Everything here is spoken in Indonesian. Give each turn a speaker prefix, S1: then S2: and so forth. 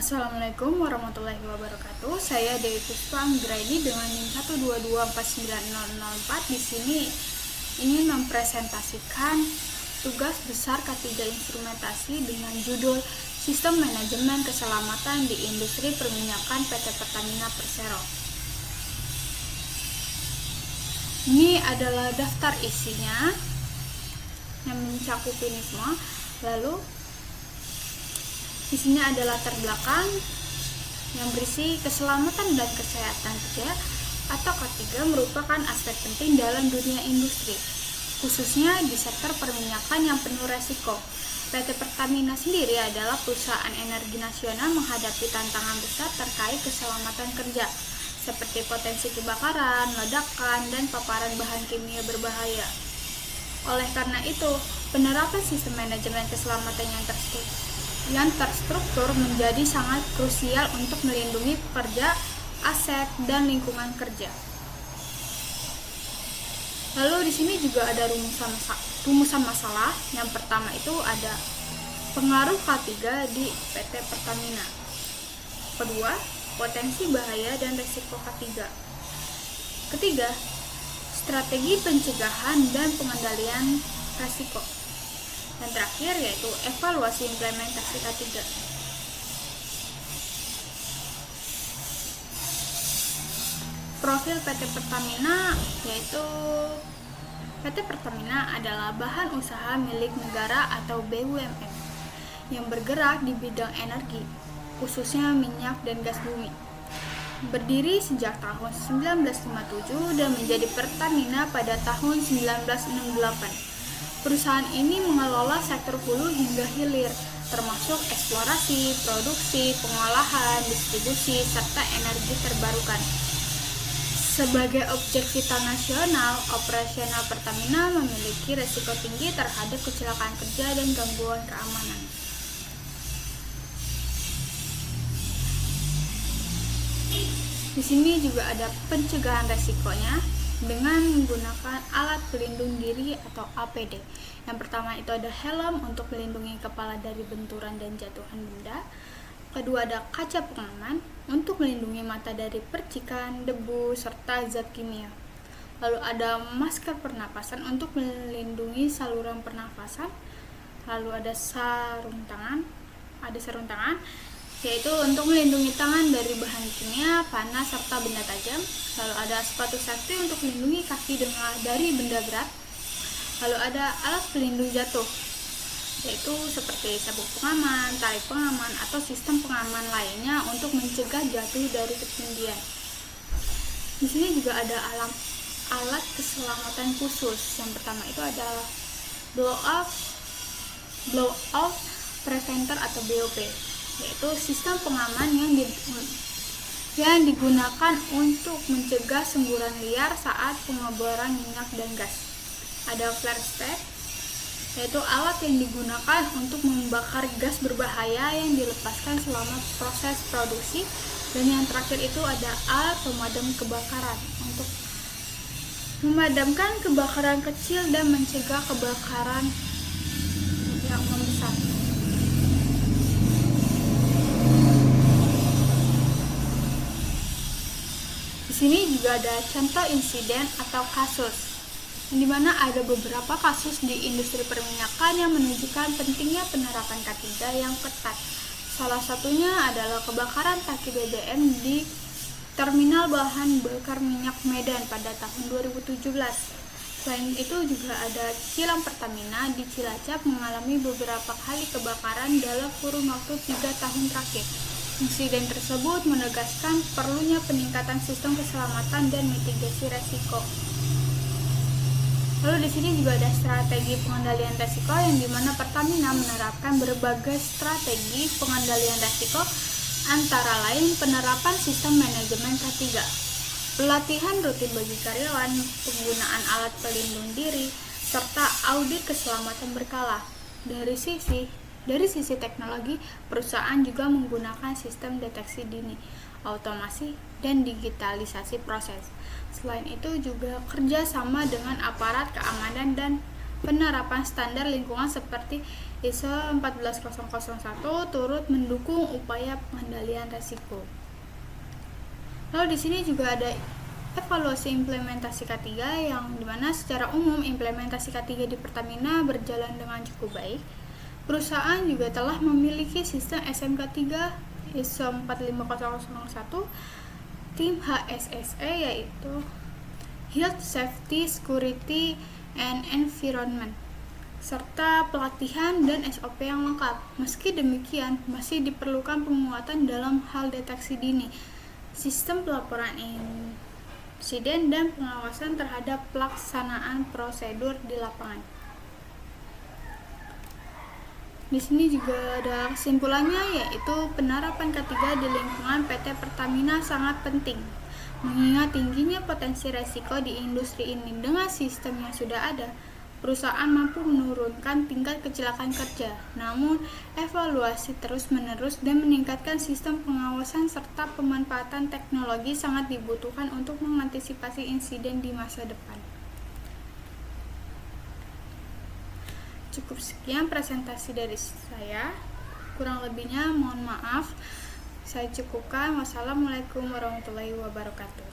S1: Assalamualaikum warahmatullahi wabarakatuh. Saya Dewi Puspa Anggraini dengan NIM 1224904. Di sini ingin mempresentasikan tugas besar K3 Instrumentasi dengan judul Sistem Manajemen Keselamatan di Industri Perminyakan PT Pertamina Persero. Ini adalah daftar isinya yang mencakup ini semua. Lalu isinya adalah latar belakang yang berisi keselamatan dan kesehatan kerja atau K3 merupakan aspek penting dalam dunia industri, khususnya di sektor perminyakan yang penuh resiko. PT Pertamina sendiri adalah perusahaan energi nasional menghadapi tantangan besar terkait keselamatan kerja, seperti potensi kebakaran, ledakan, dan paparan bahan kimia berbahaya. Oleh karena itu, penerapan sistem manajemen keselamatan yang terstruktur menjadi sangat krusial untuk melindungi pekerja, aset, dan lingkungan kerja. Lalu di sini juga ada rumusan masalah. Yang pertama itu ada pengaruh K3 di PT Pertamina. Kedua, potensi bahaya dan risiko K3. Ketiga, strategi pencegahan dan pengendalian risiko. Dan terakhir yaitu evaluasi implementasi K3. Profil PT Pertamina yaitu PT Pertamina adalah bahan usaha milik negara atau BUMN yang bergerak di bidang energi, khususnya minyak dan gas bumi. Berdiri sejak tahun 1957 dan menjadi Pertamina pada tahun 1968. Perusahaan ini mengelola sektor hulu hingga hilir, termasuk eksplorasi, produksi, pengolahan, distribusi, serta energi terbarukan. Sebagai objek vital nasional, operasional Pertamina memiliki risiko tinggi terhadap kecelakaan kerja dan gangguan keamanan. Di sini juga ada pencegahan risikonya dengan menggunakan alat pelindung diri atau APD. Yang pertama itu ada helm untuk melindungi kepala dari benturan dan jatuhan benda. Kedua ada kaca pengaman untuk melindungi mata dari percikan, debu, serta zat kimia. Lalu ada masker pernapasan untuk melindungi saluran pernapasan. Lalu ada sarung tangan yaitu untuk melindungi tangan dari bahan kimia, panas, serta benda tajam. Lalu ada sepatu safety untuk melindungi kaki dari benda berat. Lalu ada alat pelindung jatuh, yaitu seperti sabuk pengaman, tali pengaman, atau sistem pengaman lainnya untuk mencegah jatuh dari ketinggian. Di sini juga ada alat keselamatan khusus. Yang pertama itu adalah blow off preventer atau BOP, yaitu sistem pengaman yang digunakan untuk mencegah semburan liar saat pengeboran minyak dan gas. Ada flare stack, yaitu alat yang digunakan untuk membakar gas berbahaya yang dilepaskan selama proses produksi. Dan yang terakhir itu ada alat pemadam kebakaran untuk memadamkan kebakaran kecil dan mencegah kebakaran yang membesar. Di sini juga ada contoh insiden atau kasus, di mana ada beberapa kasus di industri perminyakan yang menunjukkan pentingnya penerapan K3 yang ketat. Salah satunya adalah kebakaran tangki BBM di Terminal Bahan Bakar Minyak Medan pada tahun 2017. Selain itu juga ada kilang Pertamina di Cilacap mengalami beberapa kali kebakaran dalam kurun waktu 3 tahun terakhir. Insiden tersebut menegaskan perlunya peningkatan sistem keselamatan dan mitigasi resiko. Lalu di sini juga ada strategi pengendalian resiko yang dimana Pertamina menerapkan berbagai strategi pengendalian resiko, antara lain penerapan sistem manajemen K3, pelatihan rutin bagi karyawan, penggunaan alat pelindung diri, serta audit keselamatan berkala. Dari sisi teknologi, perusahaan juga menggunakan sistem deteksi dini, otomasi, dan digitalisasi proses. Selain itu juga kerja sama dengan aparat keamanan dan penerapan standar lingkungan seperti ISO 14001 turut mendukung upaya pengendalian resiko. Lalu di sini juga ada evaluasi implementasi K3 yang dimana secara umum implementasi K3 di Pertamina berjalan dengan cukup baik. Perusahaan juga telah memiliki sistem SMK3 ISO 45001 tim HSSE yaitu Health, Safety, Security, and Environment serta pelatihan dan SOP yang lengkap. Meski demikian, masih diperlukan penguatan dalam hal deteksi dini, sistem pelaporan insiden, dan pengawasan terhadap pelaksanaan prosedur di lapangan. Di sini juga ada kesimpulannya, yaitu penerapan K3 di lingkungan PT Pertamina sangat penting, mengingat tingginya potensi resiko di industri ini. Dengan sistem yang sudah ada, perusahaan mampu menurunkan tingkat kecelakaan kerja. Namun, evaluasi terus-menerus dan meningkatkan sistem pengawasan serta pemanfaatan teknologi sangat dibutuhkan untuk mengantisipasi insiden di masa depan. Cukup sekian presentasi dari saya. Kurang lebihnya mohon maaf. Saya cukupkan. Wassalamualaikum warahmatullahi wabarakatuh.